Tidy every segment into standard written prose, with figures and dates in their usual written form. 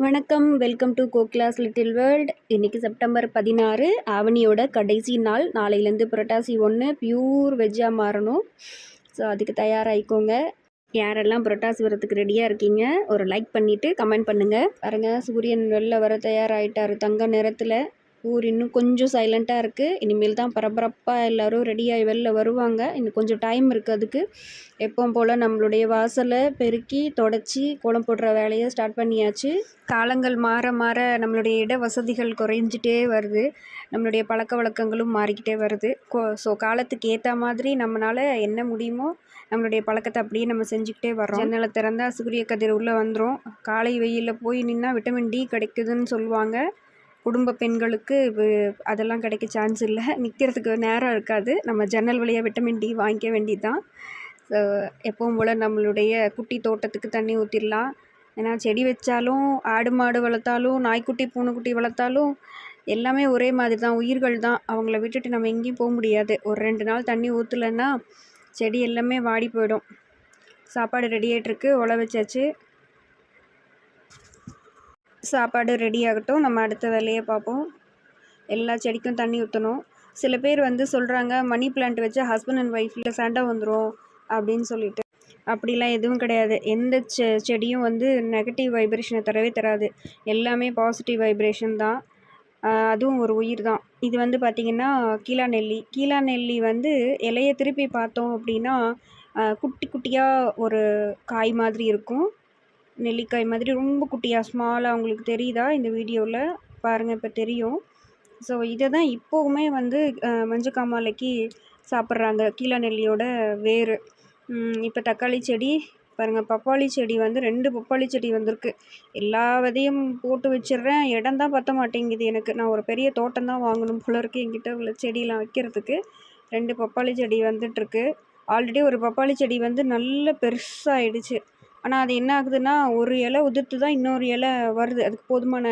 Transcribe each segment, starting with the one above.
வணக்கம். Welcome to Kokila's little world. இன்றைக்கி September 16 ஆவணியோட கடைசி நாள். நாளையிலேருந்து புரட்டாசி 1 பியூர் வெஜ்ஜாக மாறணும். ஸோ அதுக்கு தயாராகிக்கோங்க. யாரெல்லாம் புரட்டாசி வரத்துக்கு ரெடியாக இருக்கீங்க ஒரு லைக் பண்ணிவிட்டு கமெண்ட் பண்ணுங்கள். பாருங்கள், சூரியன் வெளில வர தயாராகிட்டார் தங்க நிறத்தில். ஊர் இன்னும் கொஞ்சம் சைலண்ட்டாக இருக்குது. இனிமேல் தான் பரபரப்பாக எல்லோரும் ரெடியாகி வெளில வருவாங்க. இன்னும் கொஞ்சம் டைம் இருக்குது. அதுக்கு எப்பவும் போல் நம்மளுடைய வாசலை பெருக்கி தொடச்சி கோலம் போடுற வேலையை ஸ்டார்ட் பண்ணியாச்சு. காலங்கள் மாற மாற நம்மளுடைய இட வசதிகள் குறைஞ்சிட்டே வருது. நம்மளுடைய பழக்க வழக்கங்களும் மாறிக்கிட்டே வருது. ஸோ காலத்துக்கு ஏற்ற மாதிரி நம்மளால் என்ன முடியுமோ நம்மளுடைய பழக்கத்தை அப்படியே நம்ம செஞ்சுக்கிட்டே வரோம். ஜன்னலை திறந்தால் சூரிய கதிர் உள்ளே வந்துடும். காலை வெயிலில் போய் நின்னா விட்டமின் டி கிடைக்குதுன்னு சொல்லுவாங்க. குடும்ப பெண்களுக்கு அதெல்லாம் கிடைக்க சான்ஸ் இல்லை. நிற்கிறதுக்கு நேரம் இருக்காது. நம்ம ஜன்னல் வழியாக விட்டமின் டி வாங்கிக்க வேண்டியது தான். ஸோ எப்பவும் போல் நம்மளுடைய குட்டி தோட்டத்துக்கு தண்ணி ஊற்றிடலாம். ஏன்னா செடி வச்சாலும் ஆடு மாடு வளர்த்தாலும் நாய்க்குட்டி பூனைக்குட்டி வளர்த்தாலும் எல்லாமே ஒரே மாதிரி தான், உயிர்கள் தான். அவங்கள விட்டுட்டு நம்ம எங்கேயும் போக முடியாது. ஒரு 2 நாள் தண்ணி ஊற்றலைன்னா செடி எல்லாமே வாடி போயிடும். சாப்பாடு ரெடி ஆகிட்டுருக்கு. உழ வச்சாச்சு. சாப்பாடு ரெடி ஆகட்டும், நம்ம அடுத்த வேலையை பார்ப்போம். எல்லா செடிக்கும் தண்ணி ஊற்றணும். சில பேர் சொல்கிறாங்க மணி பிளான்ட் வச்சா ஹஸ்பண்ட் அண்ட் ஒய்ஃபில் சண்டை வந்துடும் அப்படின்னு சொல்லிட்டு. அப்படிலாம் எதுவும் கிடையாது. எந்த செடியும் நெகட்டிவ் வைப்ரேஷனை தரவே தராது. எல்லாமே பாசிட்டிவ் வைப்ரேஷன் தான். அதுவும் ஒரு உயிர் தான். இது பார்த்திங்கன்னா கீழா நெல்லி இலையை திருப்பி பார்த்தோம் அப்படின்னா குட்டி குட்டியாக ஒரு காய் மாதிரி இருக்கும். நெல்லிக்காய் மாதிரி ரொம்ப குட்டியாக ஸ்மாலாக உங்களுக்கு தெரியுதா இந்த வீடியோவில்? பாருங்கள், இப்போ தெரியும். ஸோ இதை தான் இப்போவுமே மஞ்சக்காமாலைக்கு சாப்பிட்றாங்க, கீழா நெல்லியோட வேர். இப்போ தக்காளி செடி பாருங்கள், பப்பாளி செடி 2 பப்பாளி செடி வந்திருக்கு. எல்லா விதையும் போட்டு வச்சிடுறேன், இடம் தான் பற்ற மாட்டேங்குது எனக்கு. நான் ஒரு பெரிய தோட்டம் தான் வாங்கணும் போல இருக்குது என்கிட்ட உள்ள செடியெலாம் வைக்கிறதுக்கு. 2 பப்பாளி செடி வந்துட்டுருக்கு. ஆல்ரெடி ஒரு பப்பாளி செடி நல்ல பெருசாகிடுச்சு. ஆனால் அது என்ன ஆகுதுன்னா, ஒரு இலை உதிர்த்து தான் இன்னொரு இலை வருது. அதுக்கு போதுமான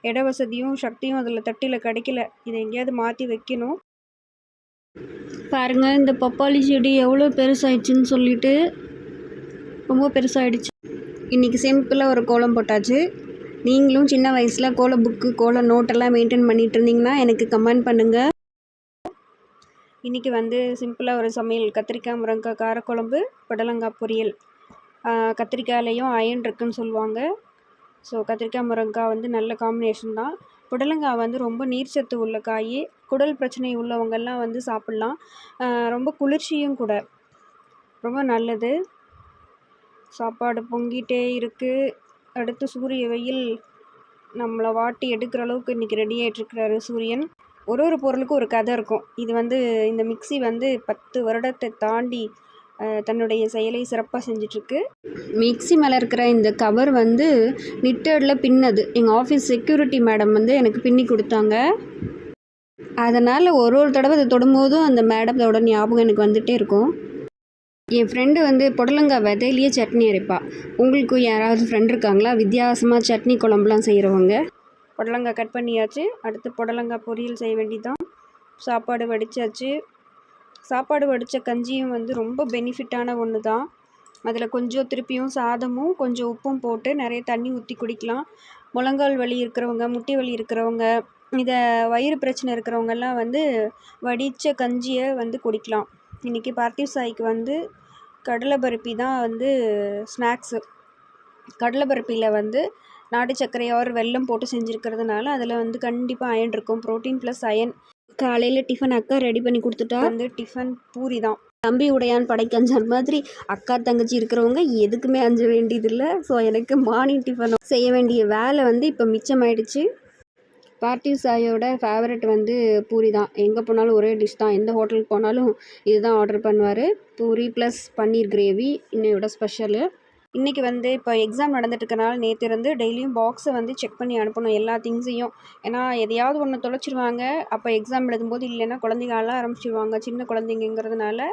இட வசதியும் சக்தியும் அதில் தட்டில் கிடைக்கல. இதை எங்கேயாவது மாற்றி வைக்கணும். பாருங்கள், இந்த பப்பாளி செடி எவ்வளோ பெருசாகிடுச்சின்னு சொல்லிட்டு. ரொம்ப பெருசாகிடுச்சு. இன்றைக்கி சிம்பிளாக ஒரு கோலம் போட்டாச்சு. நீங்களும் சின்ன வயசில் கோல புக்கு கோல நோட்டெல்லாம் மெயின்டைன் பண்ணிகிட்டு இருந்தீங்கன்னா எனக்கு கமெண்ட் பண்ணுங்கள். இன்றைக்கி சிம்பிளாக ஒரு சமையல். கத்திரிக்காய் முருங்கைக்காய் காரக்குழம்பு, புடலங்காய் பொரியல். கத்திரிக்காயிலையும் அயன் இருக்குன்னு சொல்லுவாங்க. ஸோ கத்திரிக்காய் முருங்கைக்காய் நல்ல காம்பினேஷன் தான். புடலங்காய் ரொம்ப நீர்ச்சத்து உள்ள காய். குடல் பிரச்சனை உள்ளவங்கெல்லாம் சாப்பிட்லாம். ரொம்ப குளிர்ச்சியும் கூட, ரொம்ப நல்லது. சாப்பாடு பொங்கிட்டே இருக்குது. அடுத்து சூரிய வெயில் நம்மளை வாட்டி எடுக்கிற அளவுக்கு இன்றைக்கி ரெடி ஆகிட்டுருக்கிறாரு சூரியன். ஒரு பொருளுக்கும் ஒரு கதை இருக்கும். இது இந்த மிக்ஸி 10 வருடத்தை தாண்டி தன்னுடைய செயலை சிறப்பாக செஞ்சிட்ருக்கு. மிக்ஸி மேலே இருக்கிற இந்த கவர் நிட்டடில் பின்னது. எங்கள் ஆஃபீஸ் செக்யூரிட்டி மேடம் எனக்கு பின்னி கொடுத்தாங்க. அதனால் ஒரு தடவை அதை தொடும்போதும் அந்த மேடத்தோட ஞாபகம் எனக்கு வந்துகிட்டே இருக்கும். என் ஃப்ரெண்டு புடலங்காய் விதையிலேயே சட்னி அரைப்பா. உங்களுக்கு யாராவது ஃப்ரெண்ட் இருக்காங்களா வித்தியாசமாக சட்னி குழம்புலாம் செய்கிறவங்க? புடலங்காய் கட் பண்ணியாச்சு. அடுத்து புடலங்காய் பொரியல் செய்ய வேண்டியதான். சாப்பாடு வடித்தாச்சு. சாப்பாடு வடித்த கஞ்சியும் ரொம்ப பெனிஃபிட்டான ஒன்று தான். அதில் கொஞ்சம் திருப்பியும் சாதமும் கொஞ்சம் உப்பும் போட்டு நிறைய தண்ணி ஊற்றி குடிக்கலாம். முழங்கால் வலி இருக்கிறவங்க, முட்டி வலி இருக்கிறவங்க, இதை வயிறு பிரச்சனை இருக்கிறவங்கெல்லாம் வடித்த கஞ்சியை குடிக்கலாம். இன்றைக்கி பார்த்திவ் சாய்க்கு கடலை பருப்பி தான் ஸ்நாக்ஸு. கடலை பருப்பியில் நாட்டு சர்க்கரை ஆர் வெல்லம் போட்டு செஞ்சுருக்கிறதுனால அதில் கண்டிப்பாக அயன் இருக்கும். Protein plus iron. காலையில் டிஃபன் அக்கா ரெடி பண்ணி கொடுத்துட்டா. டிஃபன் பூரி தான். தம்பி உடையான் படைக்கஞ்சான் மாதிரி அக்கா தங்கச்சி இருக்கிறவங்க எதுக்குமே அஞ்ச வேண்டியதில்லை. ஸோ எனக்கு மார்னிங் டிஃபன் செய்ய வேண்டிய வேலை இப்போ மிச்சமாயிடுச்சு. பார்த்திவ் சாயோட ஃபேவரட் பூரி தான். எங்கே போனாலும் ஒரே டிஷ் தான். எந்த ஹோட்டலுக்கு போனாலும் இதுதான் ஆர்டர் பண்ணுவார். பூரி ப்ளஸ் பன்னீர் கிரேவி இன்னையோட ஸ்பெஷலு. இன்றைக்கி இப்போ எக்ஸாம் நடந்துட்டுருக்கனால நேற்று டெய்லியும் பாக்ஸை செக் பண்ணி அனுப்பணும் எல்லா திங்ஸையும். ஏன்னா எதையாவது ஒன்று தொலைச்சிருவாங்க. அப்போ எக்ஸாம் எழுதும்போது இல்லைன்னா குழந்தைங்க அழ ஆரம்பிச்சிடுவாங்க, சின்ன குழந்தைங்கிறதுனால.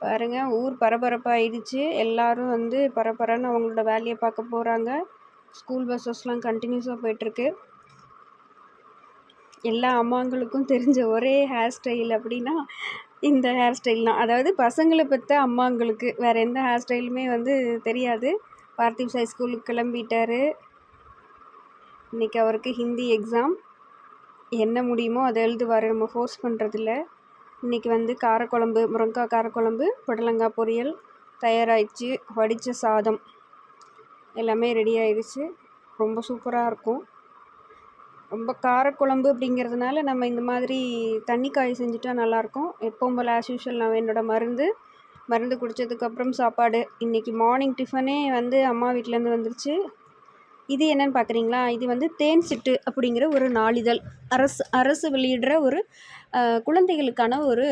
பாருங்கள், ஊர் பரபரப்பாகிடுச்சு. எல்லோரும் பரபரன்னு அவங்களோட வேலையை பார்க்க போகிறாங்க. ஸ்கூல் பஸ்ஸஸ்லாம் கண்டினியூஸாக போயிட்டுருக்கு. எல்லா அம்மாங்களுக்கும் தெரிஞ்ச ஒரே ஹேர் ஸ்டைல் அப்படின்னா இந்த ஹேர் ஸ்டைல் தான். அதாவது பசங்களை பெற்ற அம்மாங்களுக்கு வேறு எந்த ஹேர் ஸ்டைலுமே தெரியாது. பார்த்திவ் சாய் ஸ்கூலுக்கு கிளம்பிட்டார். இன்றைக்கி அவருக்கு ஹிந்தி எக்ஸாம். என்ன முடியுமோ அதை எழுதுவார், நம்ம ஃபோர்ஸ் பண்ணுறதில்ல. இன்றைக்கி வந்து காரக்குழம்பு, முருங்கைக்காய் காரக்குழம்பு, புடலங்காய் பொரியல் தயாராகிடுச்சு. வடித்த சாதம் எல்லாமே ரெடி ஆயிடுச்சு. ரொம்ப சூப்பராக இருக்கும். ரொம்ப காரக்குழம்பு அப்படிங்கிறதுனால நம்ம இந்த மாதிரி தண்ணி காய் செஞ்சுட்டா நல்லாயிருக்கும். எப்பவும் போல் ஆஸ் யூஷுவல் நான் என்னோடய மருந்து குடித்ததுக்கப்புறம் சாப்பாடு. இன்றைக்கி மார்னிங் டிஃபனே வந்து அம்மா வீட்டிலேருந்து வந்துருச்சு. இது என்னென்னு பார்க்குறீங்களா? இது வந்து தேன் சிட்டு அப்படிங்கிற ஒரு நாளிதழ். அரசு வெளியிடுற ஒரு குழந்தைகளுக்கான ஒரு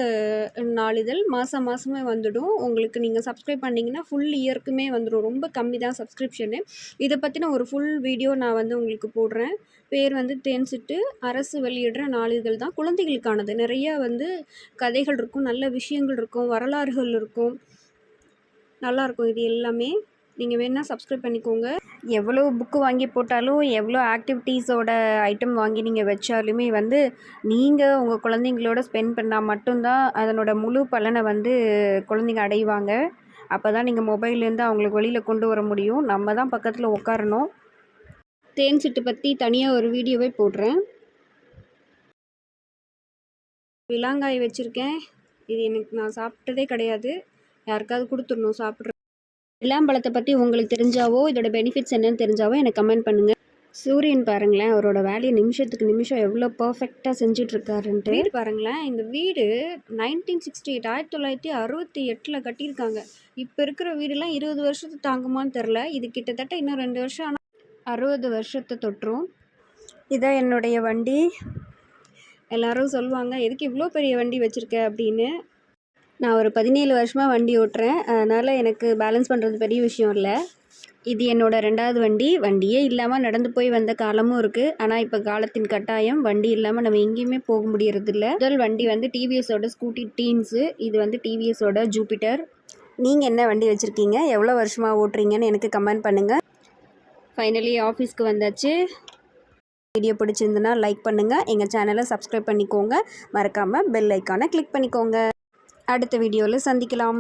நாளிதழ். மாதமே வந்துடும். உங்களுக்கு நீங்கள் சப்ஸ்கிரைப் பண்ணிங்கன்னா ஃபுல் இயர்க்குமே வந்துடும். ரொம்ப கம்மி தான் சப்ஸ்கிரிப்ஷனு. இதை பற்றின ஒரு ஃபுல் வீடியோ நான் வந்து உங்களுக்கு போடுறேன். பேர் வந்து தேன் சிட்டு. அரசு வெளியிடுற நாளிதழ் தான், குழந்தைகளுக்கானது. நிறையா வந்து கதைகள் இருக்கும், நல்ல விஷயங்கள் இருக்கும், வரலாறுகள் இருக்கும், நல்லாயிருக்கும். இது எல்லாமே நீங்கள் வேணால் சப்ஸ்கிரைப் பண்ணிக்கோங்க. எவ்வளோ புக்கு வாங்கி போட்டாலும், எவ்வளோ ஆக்டிவிட்டீஸோட ஐட்டம் வாங்கி நீங்கள் வச்சாலுமே வந்து நீங்கள் உங்கள் குழந்தைங்களோட ஸ்பெண்ட் பண்ணால் மட்டும்தான் அதனோட முழு பலனை வந்து குழந்தைங்க அடைவாங்க. அப்போ தான் நீங்கள் மொபைல்லேருந்து அவங்களுக்கு வெளியில் கொண்டு வர முடியும். நம்ம தான் பக்கத்தில் உட்காரணும். தேன் சிட்டு பற்றி தனியாக ஒரு வீடியோவே போடுறேன். விலாங்காய் வச்சுருக்கேன். இது நான் சாப்பிட்டதே கிடையாது. யாருக்காவது கொடுத்துடணும் சாப்பிட்ற. விளாம்பழத்தை பற்றி உங்களுக்கு தெரிஞ்சாவோ இதோட பெனிஃபிட்ஸ் என்னன்னு தெரிஞ்சாவோ எனக்கு கமெண்ட் பண்ணுங்கள். சூரியன் பாருங்களேன், அவரோட வேலையை நிமிஷத்துக்கு நிமிஷம் எவ்வளோ பர்ஃபெக்டாக செஞ்சிட்ருக்காருன்ட்டு. வீடு பாருங்களேன், இந்த வீடு 1968 1968 கட்டியிருக்காங்க. இப்போ இருக்கிற வீடுலாம் 20 வருஷத்துக்கு தாங்குமான்னு தெரில. இது கிட்டத்தட்ட இன்னும் 2 வருஷம் ஆனால் 60 வருஷத்தை தொட்டுரும். இதான் என்னுடைய வண்டி. எல்லோரும் சொல்லுவாங்க, எதுக்கு இவ்வளோ பெரிய வண்டி வச்சுருக்க அப்படின்னு. நான் ஒரு 17 வருஷமாக வண்டி ஓட்டுறேன். அதனால் எனக்கு பேலன்ஸ் பண்ணுறது பெரிய விஷயம் இல்லை. இது என்னோடய 2வது வண்டி. வண்டியே இல்லாமல் நடந்து போய் வந்த காலமும் இருக்குது. ஆனால் இப்போ காலத்தின் கட்டாயம், வண்டி இல்லாமல் நம்ம எங்கேயுமே போக முடியறதில்ல. முதல் வண்டி வந்து டிவிஎஸோட ஸ்கூட்டி டீன்ஸு. இது வந்து டிவிஎஸோட ஜூபிட்டர். நீங்கள் என்ன வண்டி வச்சுருக்கீங்க, எவ்வளோ வருஷமாக ஓட்டுறீங்கன்னு எனக்கு கமெண்ட் பண்ணுங்கள். ஃபைனலி ஆஃபீஸ்க்கு வந்தாச்சு. வீடியோ பிடிச்சிருந்துன்னா லைக் பண்ணுங்கள். எங்கள் சேனலை சப்ஸ்கிரைப் பண்ணிக்கோங்க. மறக்காமல் பெல் ஐக்கானை கிளிக் பண்ணிக்கோங்க. அடுத்த வீடியோவில் சந்திக்கலாம்.